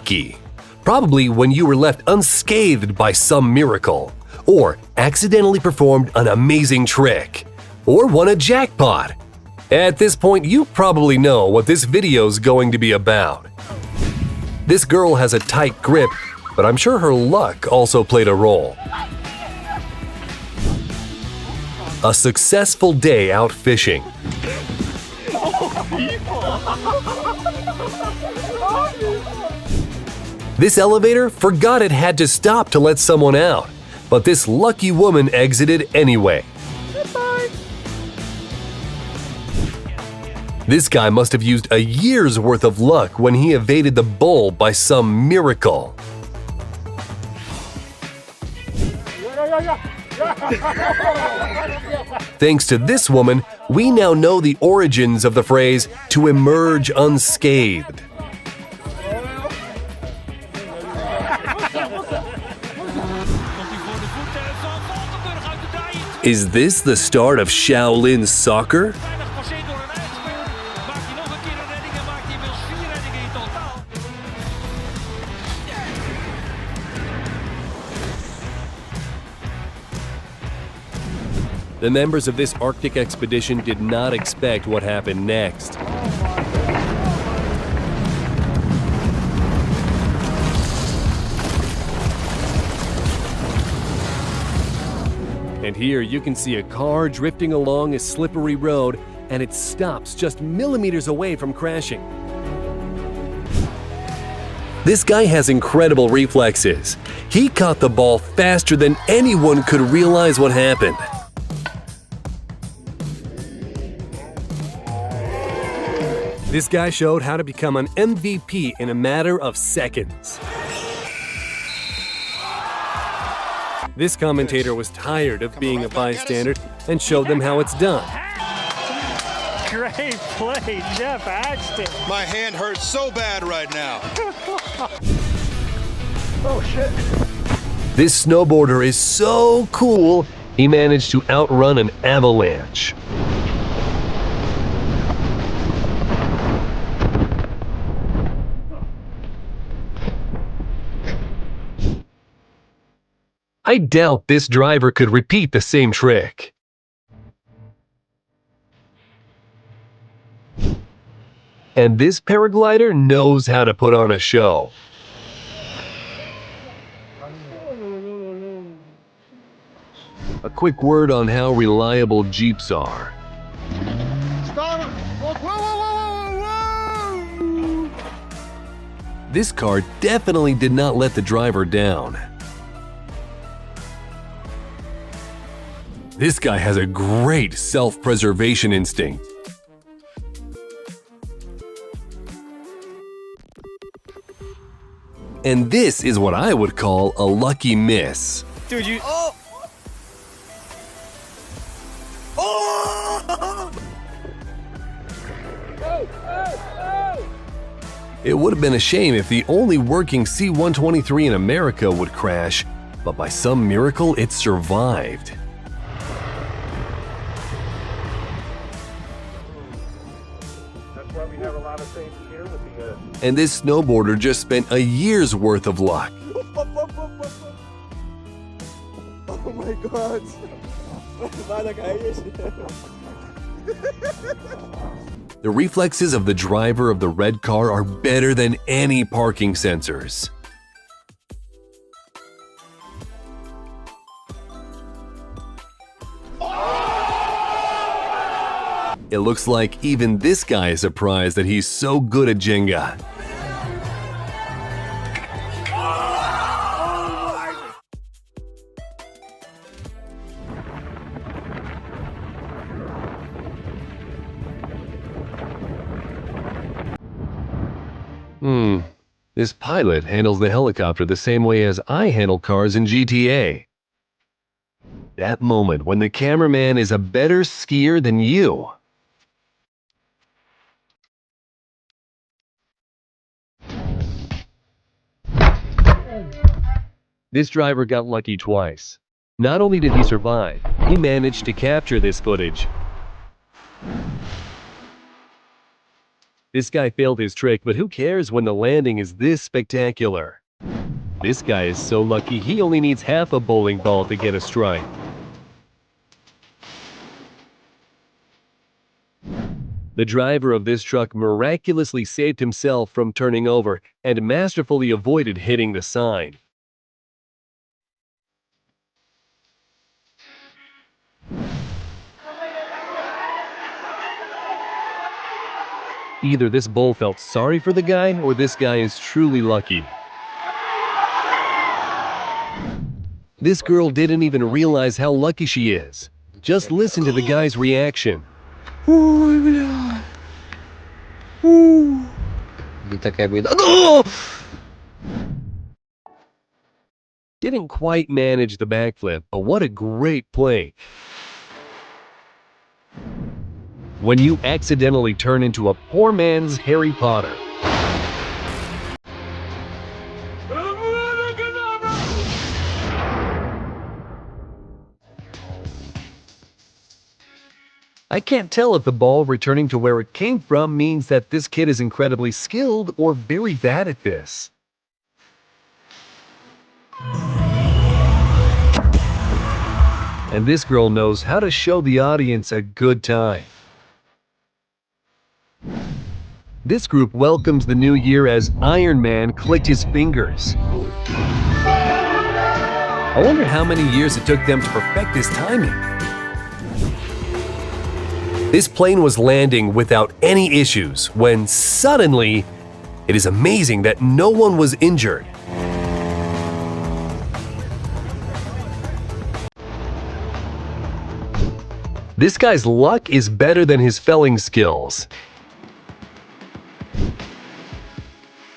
lucky. Probably when you were left unscathed by some miracle, or accidentally performed an amazing trick, or won a jackpot. At this point, you probably know what this video's going to be about. This girl has a tight grip, but I'm sure her luck also played a role. A successful day out fishing. This elevator forgot it had to stop to let someone out, but this lucky woman exited anyway. This guy must have used a year's worth of luck when he evaded the bull by some miracle. Thanks to this woman, we now know the origins of the phrase "to emerge unscathed." Is this the start of Shaolin soccer? The members of this Arctic expedition did not expect what happened next. And here you can see a car drifting along a slippery road, and it stops just millimeters away from crashing. This guy has incredible reflexes. He caught the ball faster than anyone could realize what happened. This guy showed how to become an MVP in a matter of seconds. This commentator was tired of being a bystander and showed them how it's done. Great play, Jeff Axton. My hand hurts so bad right now. Oh, shit. This snowboarder is so cool, he managed to outrun an avalanche. I doubt this driver could repeat the same trick. And this paraglider knows how to put on a show. A quick word on how reliable Jeeps are. Stop! Whoa, whoa, whoa, whoa, whoa! This car definitely did not let the driver down. This guy has a great self-preservation instinct. And this is what I would call a lucky miss. Dude, you... Oh! Oh! It would have been a shame if the only working C-123 in America would crash, but by some miracle it survived. We have a lot of things here with the And this snowboarder just spent a year's worth of luck. Oh my God. The reflexes of the driver of the red car are better than any parking sensors. It looks like even this guy is surprised that he's so good at Jenga. This pilot handles the helicopter the same way as I handle cars in GTA. That moment when the cameraman is a better skier than you. This driver got lucky twice. Not only did he survive, he managed to capture this footage. This guy failed his trick, but who cares when the landing is this spectacular? This guy is so lucky he only needs half a bowling ball to get a strike. The driver of this truck miraculously saved himself from turning over and masterfully avoided hitting the sign. Either this bull felt sorry for the guy, or this guy is truly lucky. This girl didn't even realize how lucky she is. Just listen to the guy's reaction. Didn't quite manage the backflip, but what a great play. When you accidentally turn into a poor man's Harry Potter. I can't tell if the ball returning to where it came from means that this kid is incredibly skilled or very bad at this. And this girl knows how to show the audience a good time. This group welcomes the new year as Iron Man clicked his fingers. I wonder how many years it took them to perfect this timing. This plane was landing without any issues when suddenly, it is amazing that no one was injured. This guy's luck is better than his felling skills.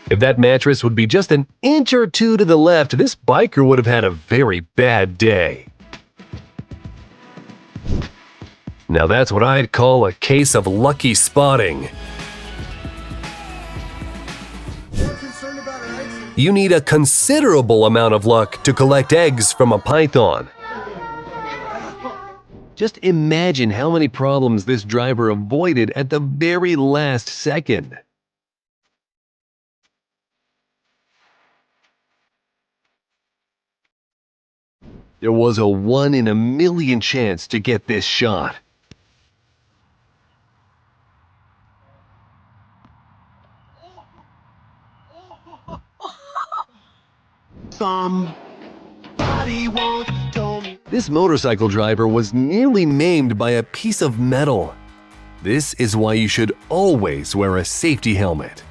If that mattress would be just an inch or two to the left, this biker would have had a very bad day. Now that's what I'd call a case of lucky spotting. You need a considerable amount of luck to collect eggs from a python. Just imagine how many problems this driver avoided at the very last second. There was a 1 in a million chance to get this shot. This motorcycle driver was nearly maimed by a piece of metal. This is why you should always wear a safety helmet.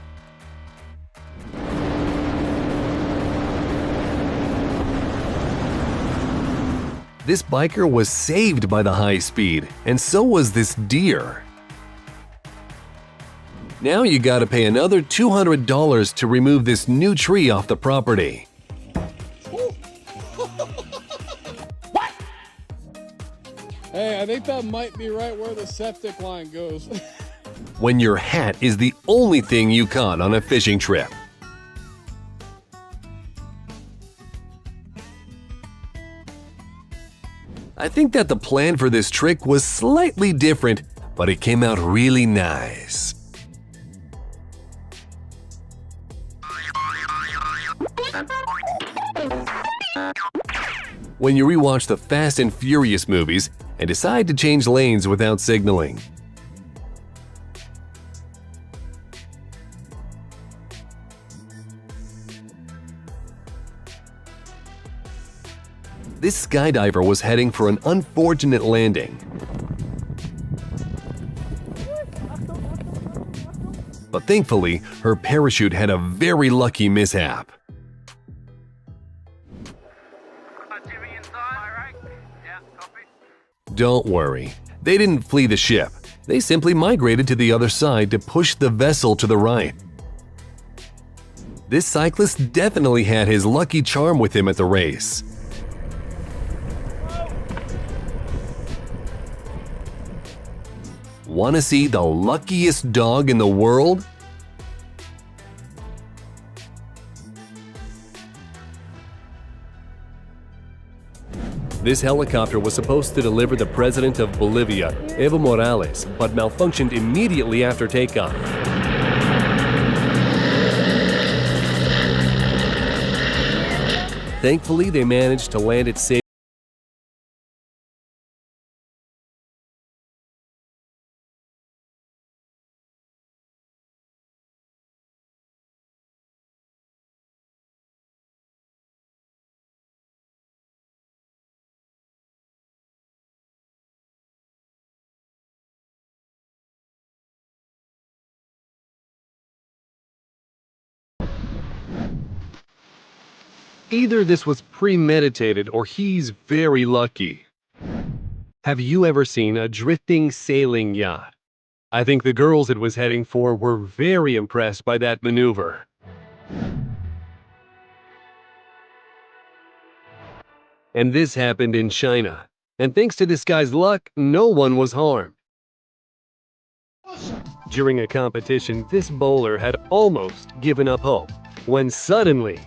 This biker was saved by the high speed, and so was this deer. Now you gotta pay another $200 to remove this new tree off the property. What? Hey, I think that might be right where the septic line goes. When your hat is the only thing you caught on a fishing trip. I think that the plan for this trick was slightly different, but it came out really nice. When you rewatch the Fast and Furious movies and decide to change lanes without signaling. This skydiver was heading for an unfortunate landing. But thankfully, her parachute had a very lucky mishap. Don't worry, they didn't flee the ship. They simply migrated to the other side to push the vessel to the right. This cyclist definitely had his lucky charm with him at the race. Want to see the luckiest dog in the world? This helicopter was supposed to deliver the president of Bolivia, Evo Morales, but malfunctioned immediately after takeoff. Thankfully, they managed to land it safely. Either this was premeditated or he's very lucky. Have you ever seen a drifting sailing yacht? I think the girls it was heading for were very impressed by that maneuver. And this happened in China. And thanks to this guy's luck, no one was harmed. During a competition, this bowler had almost given up hope, when suddenly,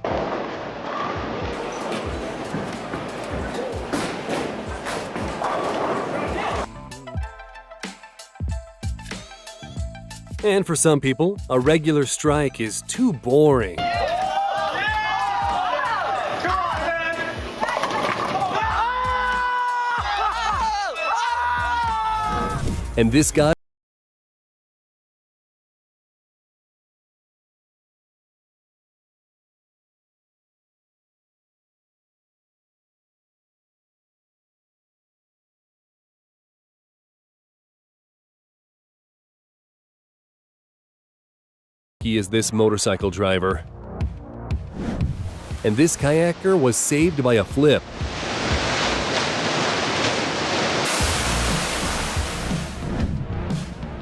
and for some people, a regular strike is too boring. And this guy is this motorcycle driver. And this kayaker was saved by a flip.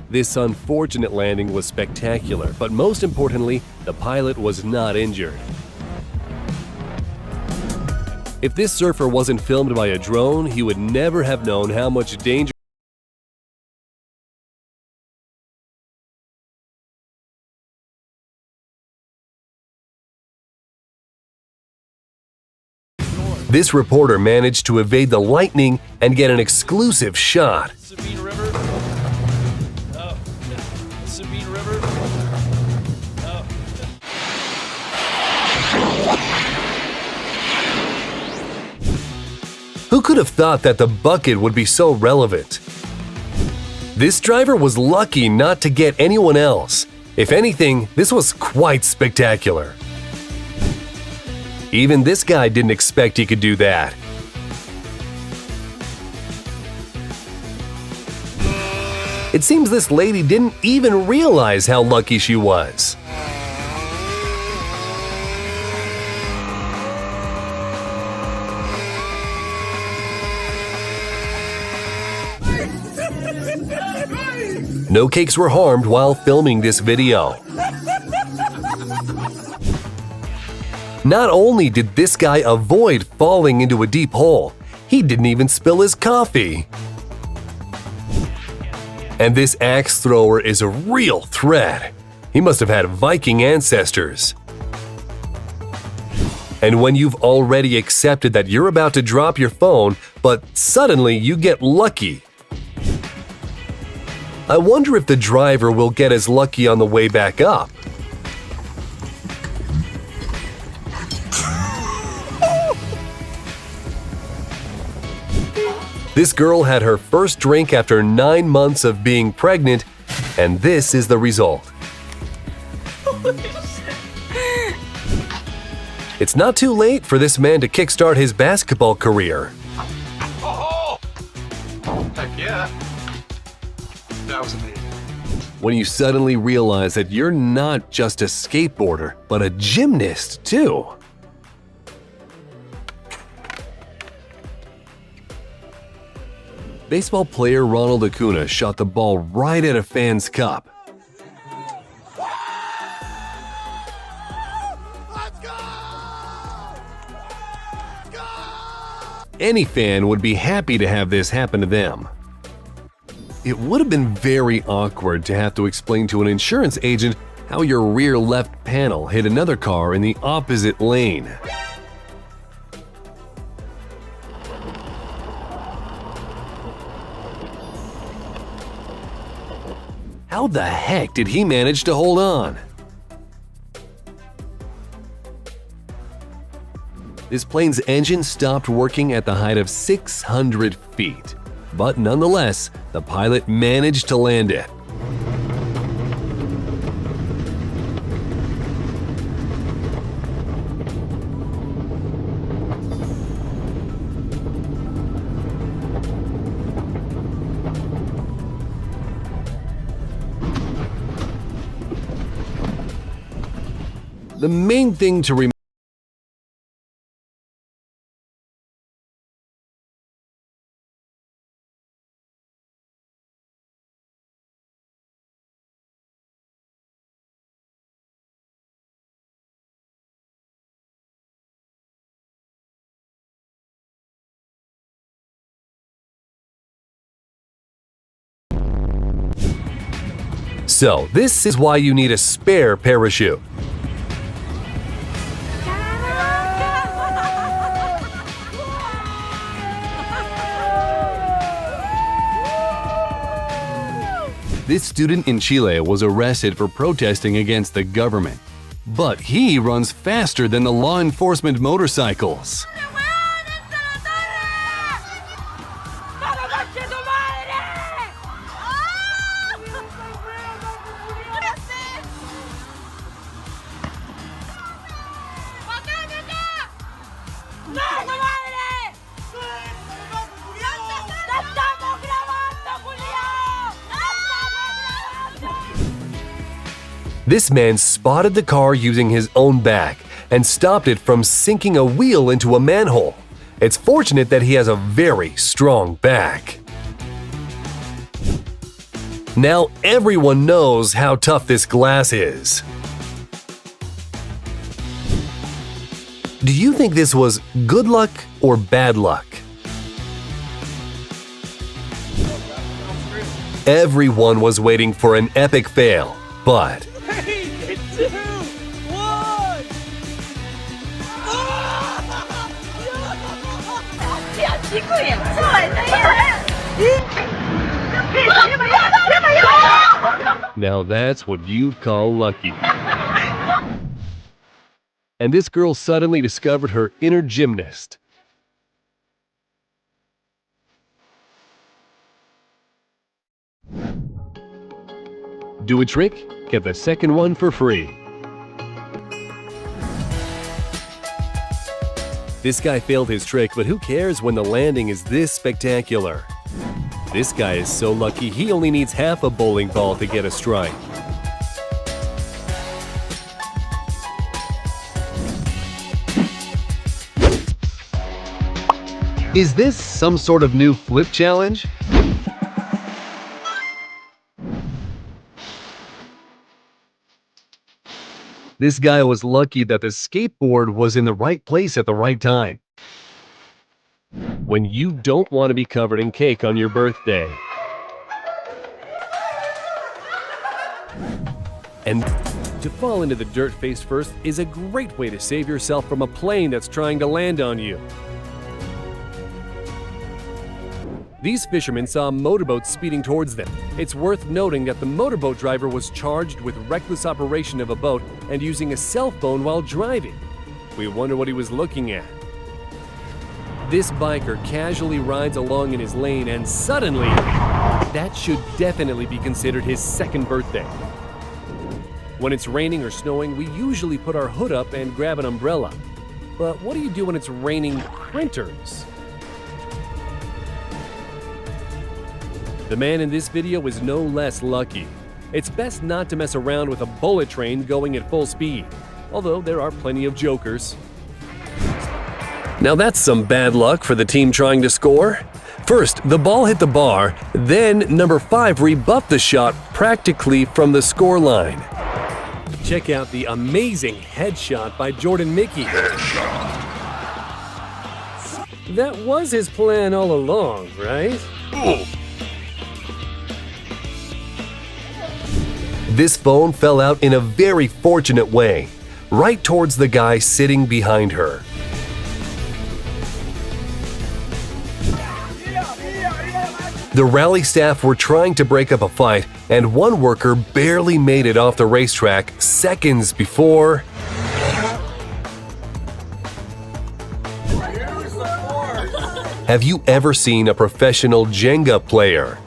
This unfortunate landing was spectacular, but most importantly, the pilot was not injured. If this surfer wasn't filmed by a drone, he would never have known how much danger. This reporter managed to evade the lightning and get an exclusive shot. Sabine River. Oh, Sabine River. Oh. Who could have thought that the bucket would be so relevant? This driver was lucky not to get anyone else. If anything, this was quite spectacular. Even this guy didn't expect he could do that. It seems this lady didn't even realize how lucky she was. No cakes were harmed while filming this video. Not only did this guy avoid falling into a deep hole, he didn't even spill his coffee. And this axe thrower is a real threat. He must have had Viking ancestors. And when you've already accepted that you're about to drop your phone, but suddenly you get lucky. I wonder if the driver will get as lucky on the way back up. This girl had her first drink after 9 months of being pregnant, and this is the result. It's not too late for this man to kickstart his basketball career. Oh! Heck yeah. That was amazing. When you suddenly realize that you're not just a skateboarder, but a gymnast too. Baseball player Ronald Acuna shot the ball right at a fan's cup. Any fan would be happy to have this happen to them. It would have been very awkward to have to explain to an insurance agent how your rear left panel hit another car in the opposite lane. How the heck did he manage to hold on? This plane's engine stopped working at the height of 600 feet. But nonetheless, the pilot managed to land it. The main thing to remember So, this is why you need a spare parachute. This student in Chile was arrested for protesting against the government. But he runs faster than the law enforcement motorcycles. This man spotted the car using his own back and stopped it from sinking a wheel into a manhole. It's fortunate that he has a very strong back. Now everyone knows how tough this glass is. Do you think this was good luck or bad luck? Everyone was waiting for an epic fail, but 3, 2, 1. now that's what you'd call lucky. And this girl suddenly discovered her inner gymnast. Do a trick? Get the second one for free. This guy failed his trick, but who cares when the landing is this spectacular? This guy is so lucky he only needs half a bowling ball to get a strike. Is this some sort of new flip challenge? This guy was lucky that the skateboard was in the right place at the right time. When you don't want to be covered in cake on your birthday. And to fall into the dirt face first is a great way to save yourself from a plane that's trying to land on you. These fishermen saw a motorboat speeding towards them. It's worth noting that the motorboat driver was charged with reckless operation of a boat and using a cell phone while driving. We wonder what he was looking at. This biker casually rides along in his lane and suddenly, that should definitely be considered his second birthday. When it's raining or snowing, we usually put our hood up and grab an umbrella. But what do you do when it's raining printers? The man in this video is no less lucky. It's best not to mess around with a bullet train going at full speed, although there are plenty of jokers. Now that's some bad luck for the team trying to score. First, the ball hit the bar, then number 5 rebuffed the shot practically from the score line. Check out the amazing headshot by Jordan Mickey. That was his plan all along, right? This phone fell out in a very fortunate way, right towards the guy sitting behind her. The rally staff were trying to break up a fight, and one worker barely made it off the racetrack seconds before Have you ever seen a professional Jenga player?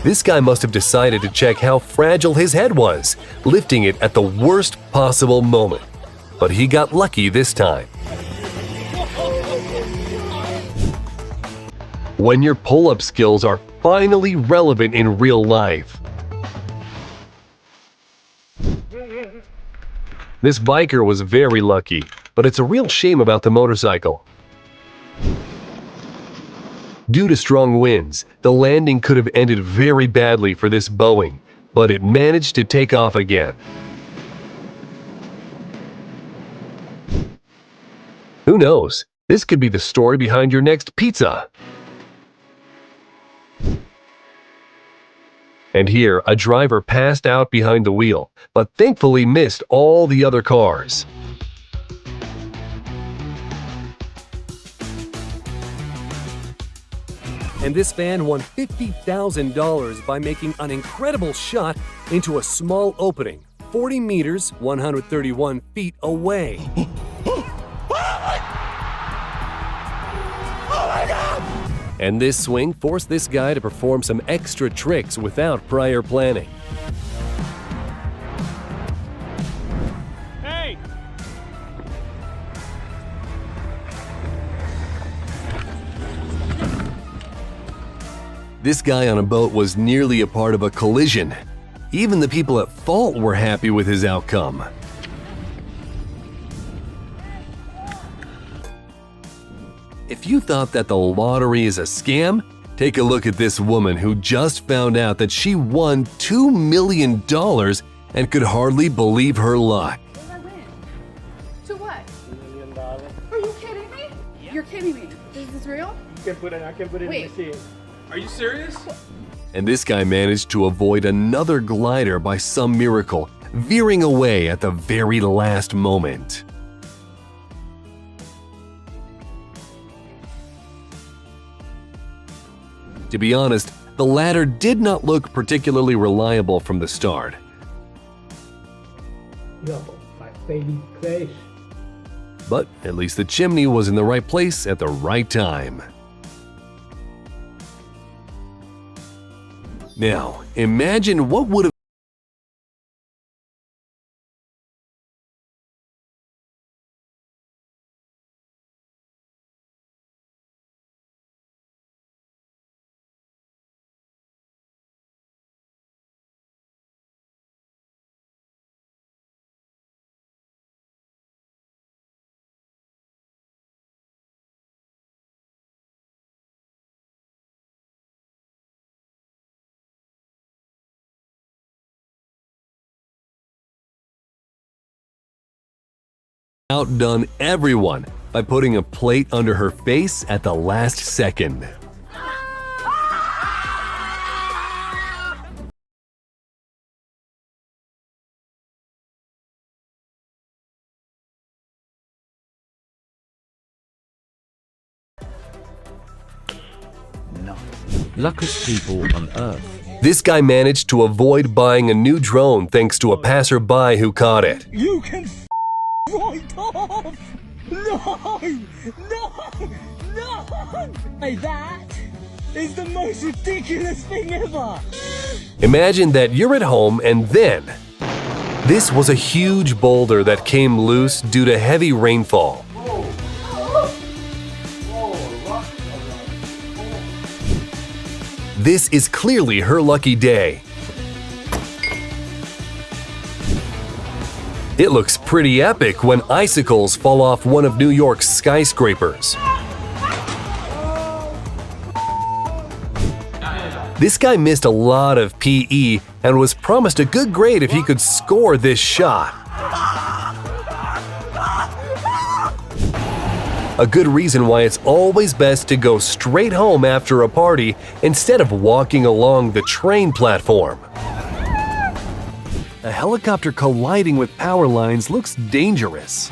This guy must have decided to check how fragile his head was, lifting it at the worst possible moment. But he got lucky this time. When your pull-up skills are finally relevant in real life. This biker was very lucky, but it's a real shame about the motorcycle. Due to strong winds, the landing could have ended very badly for this Boeing, but it managed to take off again. Who knows? This could be the story behind your next pizza. And here, a driver passed out behind the wheel, but thankfully missed all the other cars. And this fan won $50,000 by making an incredible shot into a small opening, 40 meters, 131 feet away. And this swing forced this guy to perform some extra tricks without prior planning. Hey! This guy on a boat was nearly a part of a collision. Even the people at fault were happy with his outcome. If you thought that the lottery is a scam, take a look at this woman who just found out that she won $2 million and could hardly believe her luck. What did I win? To what? $1 million. Are you kidding me? Yeah. You're kidding me. Is this real? I can put it in the sea. Are you serious? And this guy managed to avoid another glider by some miracle, veering away at the very last moment. To be honest, the ladder did not look particularly reliable from the start. Yo, my baby place. But at least the chimney was in the right place at the right time. Now, imagine what would have outdone everyone by putting a plate under her face at the last second. Luckiest people on earth. This guy managed to avoid buying a new drone thanks to a passerby who caught it. You can right off! No! No! No! Hey, that is the most ridiculous thing ever! Imagine that you're at home and then this was a huge boulder that came loose due to heavy rainfall. This is clearly her lucky day. It looks pretty epic when icicles fall off one of New York's skyscrapers. This guy missed a lot of PE and was promised a good grade if he could score this shot. A good reason why it's always best to go straight home after a party instead of walking along the train platform. A helicopter colliding with power lines looks dangerous.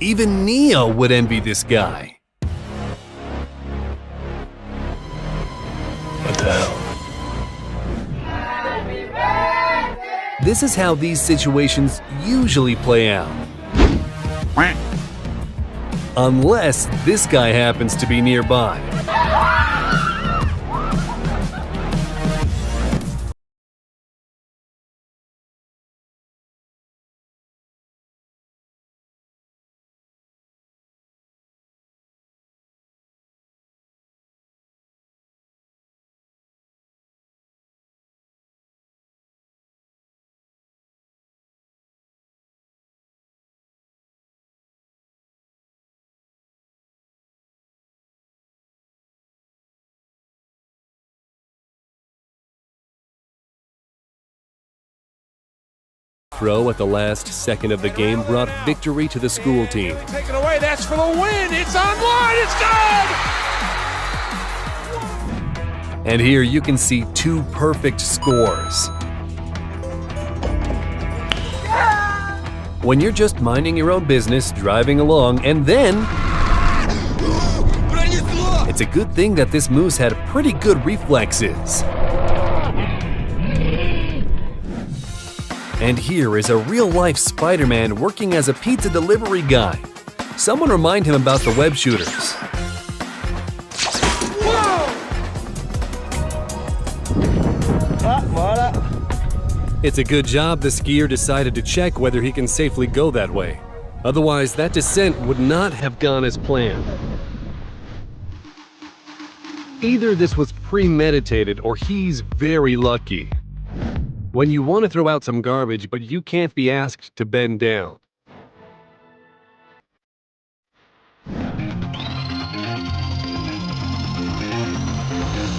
Even Neo would envy this guy. What the hell? This is how these situations usually play out. Unless this guy happens to be nearby. Throw at the last second of the game brought victory to the school team. Take it away. That's for the win. It's online. It's good. And here you can see two perfect scores. When you're just minding your own business, driving along, and then it's a good thing that this moose had pretty good reflexes. And here is a real-life Spider-Man working as a pizza delivery guy. Someone remind him about the web shooters. It's a good job the skier decided to check whether he can safely go that way. Otherwise, that descent would not have gone as planned. Either this was premeditated or he's very lucky. When you want to throw out some garbage, but you can't be asked to bend down.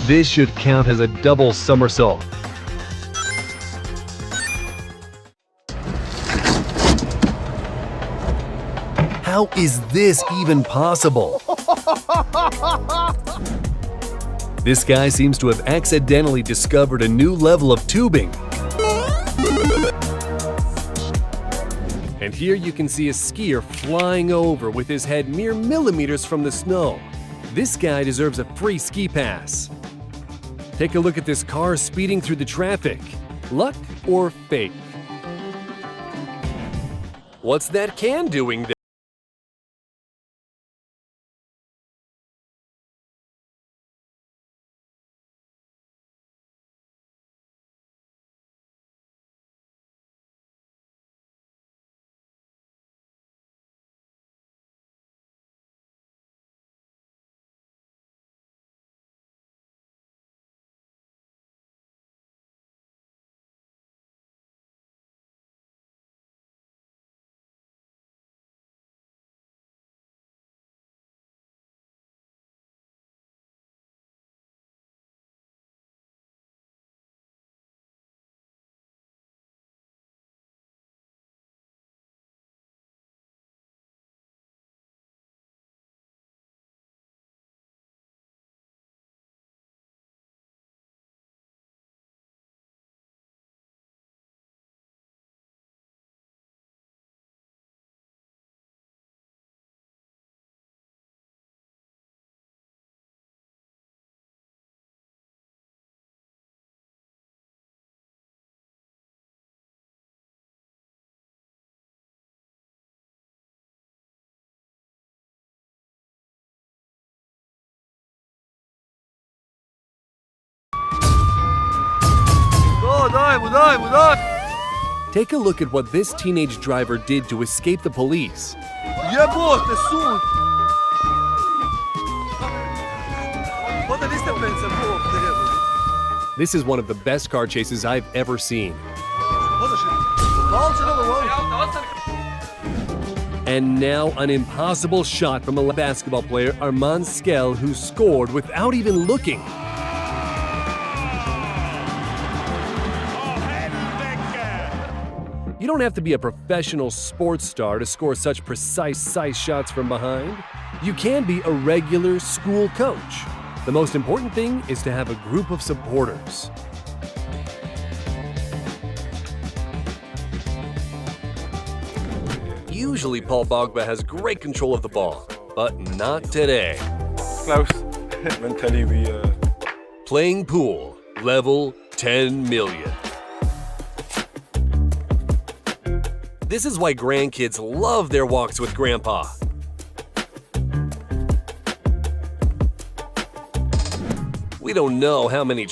This should count as a double somersault. How is this even possible? This guy seems to have accidentally discovered a new level of tubing. And here you can see a skier flying over with his head mere millimeters from the snow. This guy deserves a free ski pass. Take a look at this car speeding through the traffic. Luck or fate? What's that can doing there? Take a look at what this teenage driver did to escape the police. This is one of the best car chases I've ever seen. And now an impossible shot from a basketball player, Armand Skell, who scored without even looking. You don't have to be a professional sports star to score such precise shots from behind. You can be a regular school coach. The most important thing is to have a group of supporters. Usually Paul Pogba has great control of the ball, but not today. Close. Mentally, we. Playing pool, level 10 million. This is why grandkids love their walks with Grandpa. We don't know how many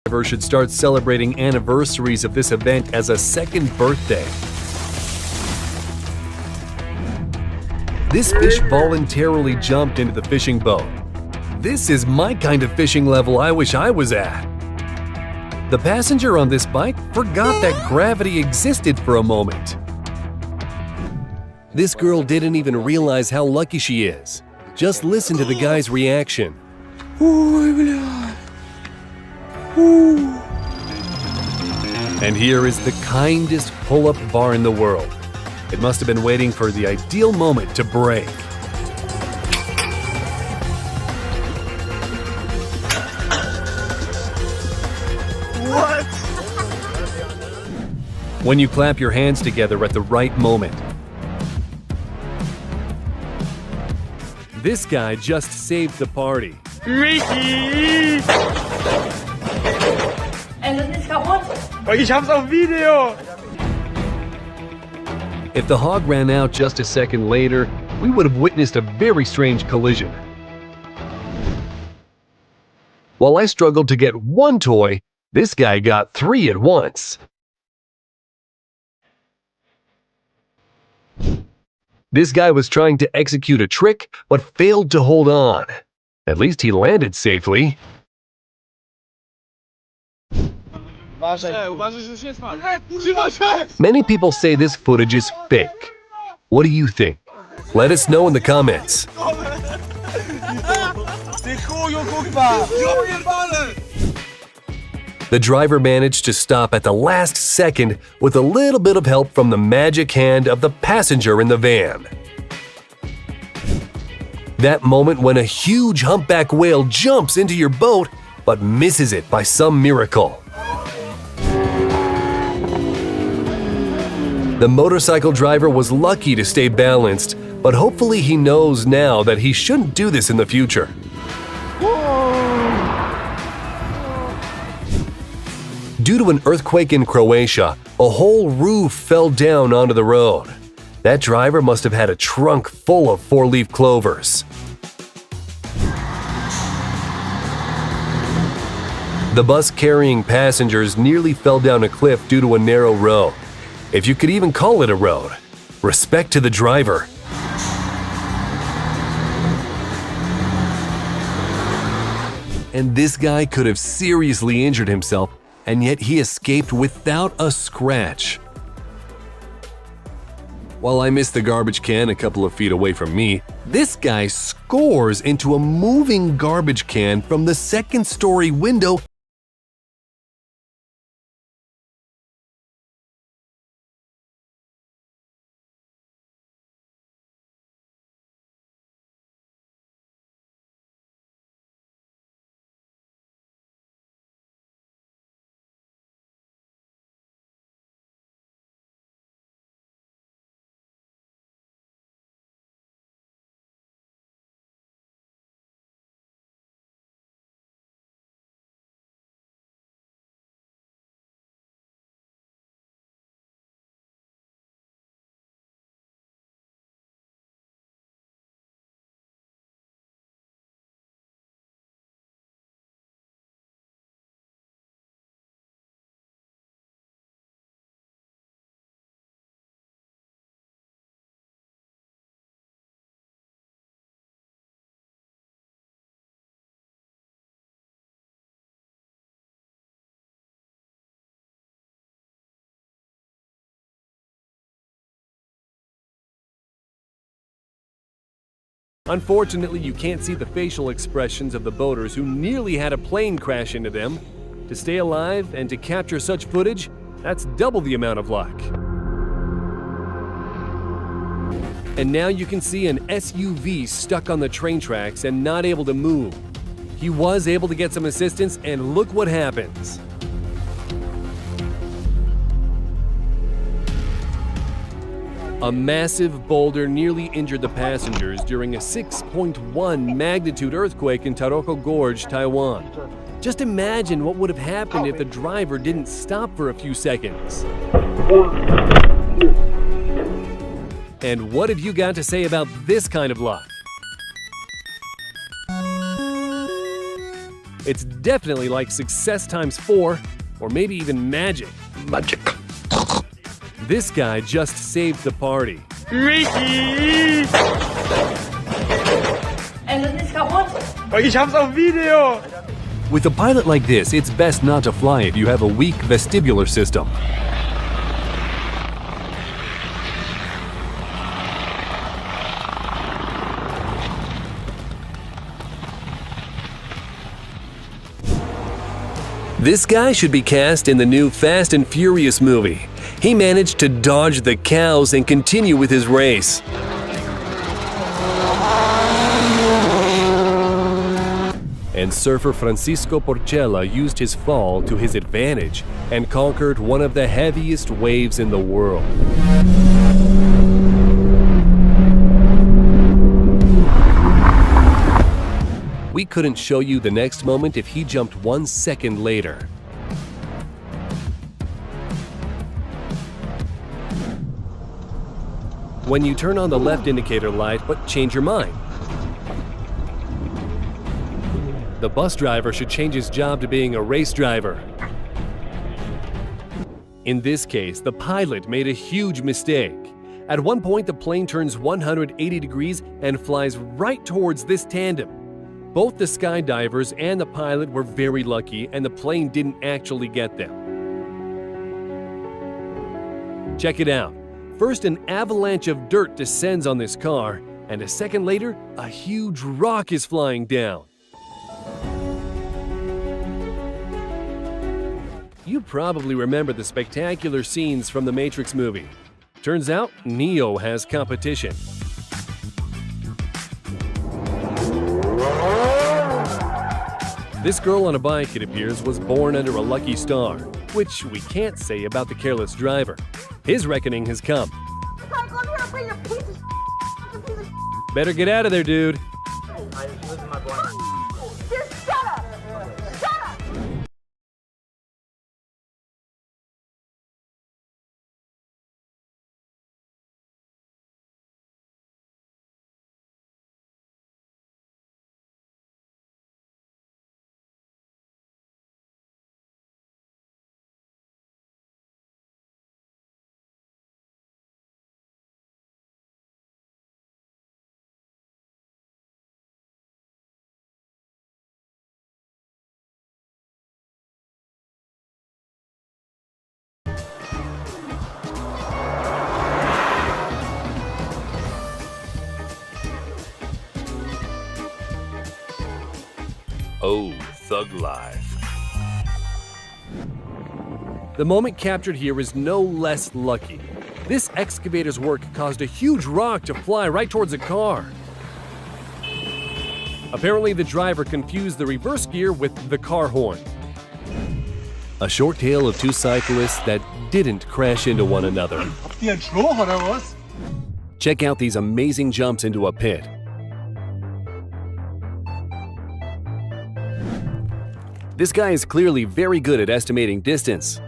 driver should start celebrating anniversaries of this event as a second birthday. This fish voluntarily jumped into the fishing boat. This is my kind of fishing level I wish I was at. The passenger on this bike forgot that gravity existed for a moment. This girl didn't even realize how lucky she is. Just listen to the guy's reaction. And here is the kindest pull-up bar in the world. It must have been waiting for the ideal moment to break. What? When you clap your hands together at the right moment. This guy just saved the party. Ich hab's auf Video! If the hog ran out just a second later, we would have witnessed a very strange collision. While I struggled to get one toy, this guy got 3 at once. This guy was trying to execute a trick, but failed to hold on. At least he landed safely. Many people say this footage is fake. What do you think? Let us know in the comments. The driver managed to stop at the last second with a little bit of help from the magic hand of the passenger in the van. That moment when a huge humpback whale jumps into your boat but misses it by some miracle. The motorcycle driver was lucky to stay balanced, but hopefully he knows now that he shouldn't do this in the future. Due to an earthquake in Croatia, a whole roof fell down onto the road. That driver must have had a trunk full of 4-leaf clovers. The bus carrying passengers nearly fell down a cliff due to a narrow road. If you could even call it a road. Respect to the driver. And this guy could have seriously injured himself, and yet he escaped without a scratch. While I missed the garbage can a couple of feet away from me, this guy scores into a moving garbage can from the second-story window Unfortunately, you can't see the facial expressions of the boaters who nearly had a plane crash into them. To stay alive and to capture such footage, that's double the amount of luck. And now you can see an SUV stuck on the train tracks and not able to move. He was able to get some assistance, and look what happens. A massive boulder nearly injured the passengers during a 6.1 magnitude earthquake in Taroko Gorge, Taiwan. Just imagine what would have happened if the driver didn't stop for a few seconds. And what have you got to say about this kind of luck? It's definitely like success times 4, or maybe even magic. Magic. This guy just saved the party. Ich hab's auf Video. With a pilot like this, it's best not to fly if you have a weak vestibular system. This guy should be cast in the new Fast and Furious movie. He managed to dodge the cows and continue with his race. And surfer Francisco Porchela used his fall to his advantage and conquered one of the heaviest waves in the world. We couldn't show you the next moment if he jumped 1 second later. When you turn on the left indicator light but change your mind, the bus driver should change his job to being a race driver. In this case, the pilot made a huge mistake. At one point, the plane turns 180 degrees and flies right towards this tandem. Both the skydivers and the pilot were very lucky, and the plane didn't actually get them. Check it out. First, an avalanche of dirt descends on this car, and a second later, a huge rock is flying down. You probably remember the spectacular scenes from the Matrix movie. Turns out, Neo has competition. This girl on a bike, it appears, was born under a lucky star, which we can't say about the careless driver. His reckoning has come. Better get out of there, dude. Oh, thug life. The moment captured here is no less lucky. This excavator's work caused a huge rock to fly right towards a car. Apparently, the driver confused the reverse gear with the car horn. A short tale of two cyclists that didn't crash into one another. Check out these amazing jumps into a pit. This guy is clearly very good at estimating distance.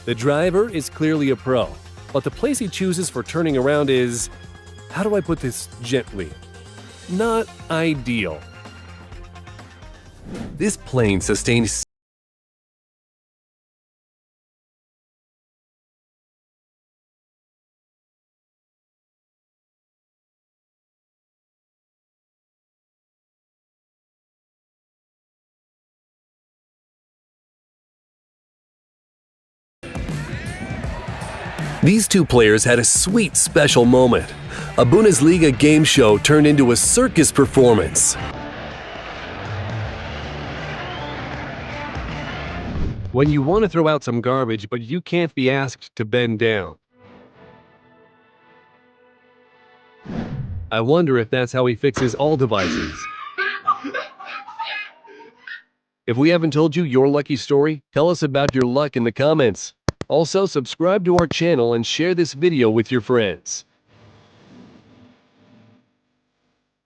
The driver is clearly a pro, but the place he chooses for turning around is, how do I put this gently, not ideal. This plane sustained These two players had a sweet special moment. A Bundesliga game show turned into a circus performance. When you want to throw out some garbage, but you can't be asked to bend down. I wonder if that's how he fixes all devices. If we haven't told you your lucky story, tell us about your luck in the comments. Also, subscribe to our channel and share this video with your friends.